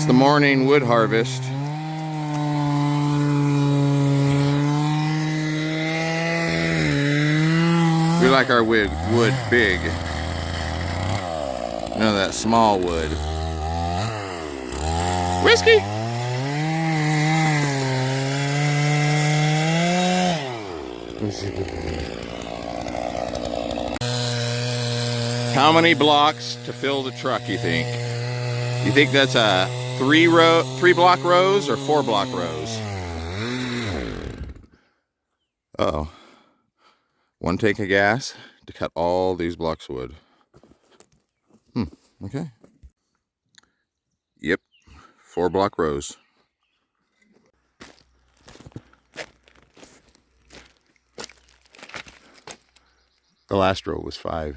the morning wood harvest. We like our wood big. None of that small wood. Whiskey! How many blocks to fill the truck, you think? You think that's a 3 block rows or 4 block rows? Uh-oh. 1 tank of gas to cut all these blocks of wood. Okay. Yep, 4 block rows. The last row was 5.